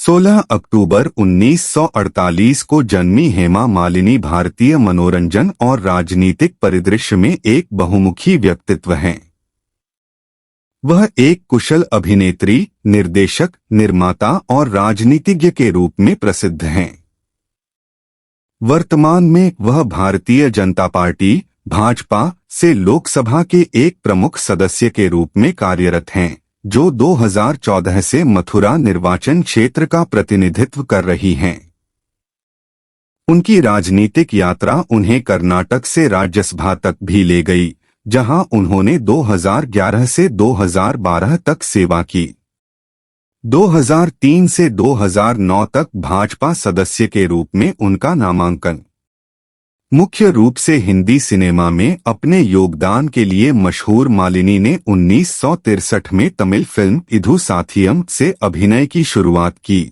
16 अक्टूबर 1948 को जन्मी हेमा मालिनी भारतीय मनोरंजन और राजनीतिक परिदृश्य में एक बहुमुखी व्यक्तित्व हैं। वह एक कुशल अभिनेत्री, निर्देशक, निर्माता और राजनीतिज्ञ के रूप में प्रसिद्ध हैं। वर्तमान में वह भारतीय जनता पार्टी भाजपा से लोकसभा के एक प्रमुख सदस्य के रूप में कार्यरत हैं, जो 2014 से मथुरा निर्वाचन क्षेत्र का प्रतिनिधित्व कर रही हैं। उनकी राजनीतिक यात्रा उन्हें कर्नाटक से राज्यसभा तक भी ले गई, जहां उन्होंने 2011 से 2012 तक सेवा की। 2003 से 2009 तक भाजपा सदस्य के रूप में उनका नामांकन। मुख्य रूप से हिंदी सिनेमा में अपने योगदान के लिए मशहूर मालिनी ने 1963 में तमिल फिल्म इधु साथियम से अभिनय की शुरुआत की।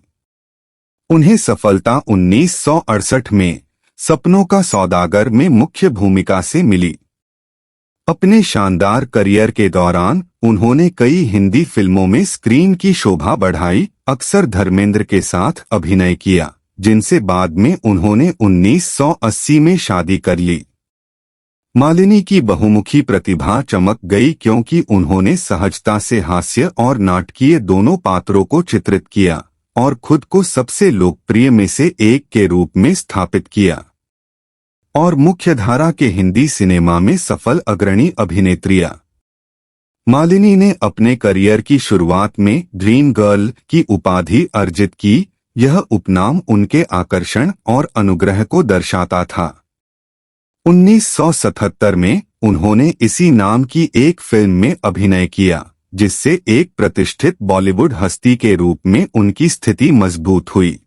उन्हें सफलता 1968 में सपनों का सौदागर में मुख्य भूमिका से मिली। अपने शानदार करियर के दौरान उन्होंने कई हिंदी फिल्मों में स्क्रीन की शोभा बढ़ाई, अक्सर धर्मेंद्र के साथ अभिनय किया, जिनसे बाद में उन्होंने 1980 में शादी कर ली। मालिनी की बहुमुखी प्रतिभा चमक गई क्योंकि उन्होंने सहजता से हास्य और नाटकीय दोनों पात्रों को चित्रित किया और खुद को सबसे लोकप्रिय में से एक के रूप में स्थापित किया, और मुख्यधारा के हिंदी सिनेमा में सफल अग्रणी अभिनेत्रियां। मालिनी ने अपने करियर की शुरुआत में ड्रीम गर्ल की उपाधि अर्जित की। यह उपनाम उनके आकर्षण और अनुग्रह को दर्शाता था। 1977 में उन्होंने इसी नाम की एक फिल्म में अभिनय किया, जिससे एक प्रतिष्ठित बॉलीवुड हस्ती के रूप में उनकी स्थिति मजबूत हुई।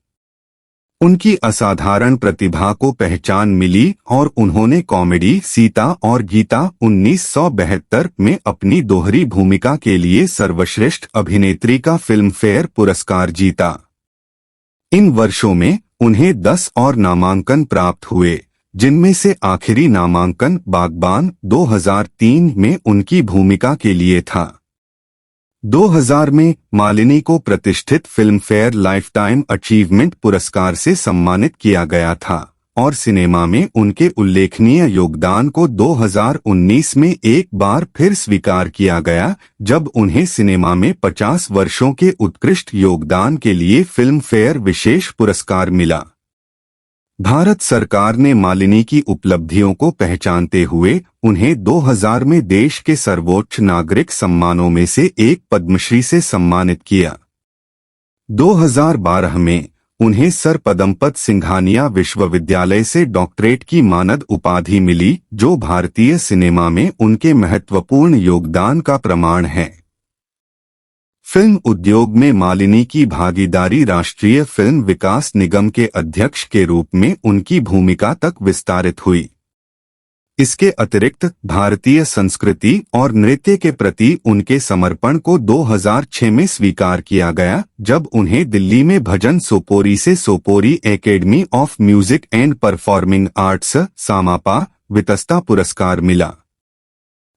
उनकी असाधारण प्रतिभा को पहचान मिली और उन्होंने कॉमेडी सीता और गीता 1972 में अपनी दोहरी भूमिका के लिए सर्वश्रेष्ठ अभिनेत्री का फिल्म फेयर पुरस्कार जीता। इन वर्षों में उन्हें 10 और नामांकन प्राप्त हुए, जिनमें से आखिरी नामांकन बागबान 2003 में उनकी भूमिका के लिए था। 2000 में मालिनी को प्रतिष्ठित फिल्म फेयर लाइफटाइम अचीवमेंट पुरस्कार से सम्मानित किया गया था और सिनेमा में उनके उल्लेखनीय योगदान को 2019 में एक बार फिर स्वीकार किया गया, जब उन्हें सिनेमा में 50 वर्षों के उत्कृष्ट योगदान के लिए फिल्म फेयर विशेष पुरस्कार मिला। भारत सरकार ने मालिनी की उपलब्धियों को पहचानते हुए उन्हें 2000 में देश के सर्वोच्च नागरिक सम्मानों में से एक पद्मश्री से सम्मानित किया। 2012 में उन्हें सर पदमपत सिंघानिया विश्वविद्यालय से डॉक्टरेट की मानद उपाधि मिली, जो भारतीय सिनेमा में उनके महत्वपूर्ण योगदान का प्रमाण है। फिल्म उद्योग में मालिनी की भागीदारी राष्ट्रीय फिल्म विकास निगम के अध्यक्ष के रूप में उनकी भूमिका तक विस्तारित हुई। इसके अतिरिक्त भारतीय संस्कृति और नृत्य के प्रति उनके समर्पण को 2006 में स्वीकार किया गया, जब उन्हें दिल्ली में भजन सोपोरी से Sopori academy of music and performing arts Samapa Vitasta पुरस्कार मिला।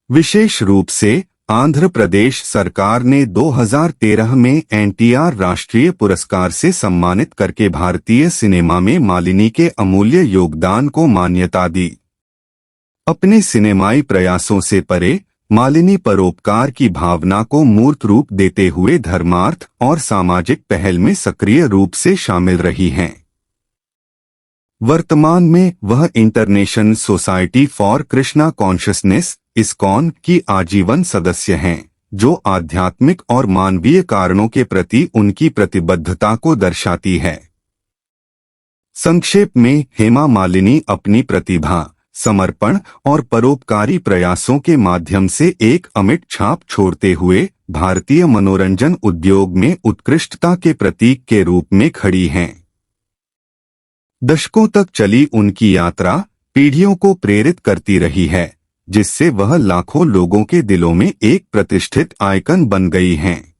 विशेष रूप से आंध्र प्रदेश सरकार ने 2013 में एनटीआर राष्ट्रीय पुरस्कार से सम्मानित करके भारतीय सिनेमा में मालिनी के अमूल्य योगदान को मान्यता दी। अपने सिनेमाई प्रयासों से परे मालिनी परोपकार की भावना को मूर्त रूप देते हुए धर्मार्थ और सामाजिक पहल में सक्रिय रूप से शामिल रही हैं। वर्तमान में वह international society for Krishna consciousness ISKCON की आजीवन सदस्य हैं, जो आध्यात्मिक और मानवीय कारणों के प्रति उनकी प्रतिबद्धता को दर्शाती है। संक्षेप में, हेमा मालिनी अपनी प्रतिभा, समर्पण और परोपकारी प्रयासों के माध्यम से एक अमिट छाप छोड़ते हुए भारतीय मनोरंजन उद्योग में उत्कृष्टता के प्रतीक के रूप में खड़ी हैं। दशकों तक चली उनकी यात्रा पीढ़ियों को प्रेरित करती रही है, जिससे वह लाखों लोगों के दिलों में एक प्रतिष्ठित आइकन बन गई हैं।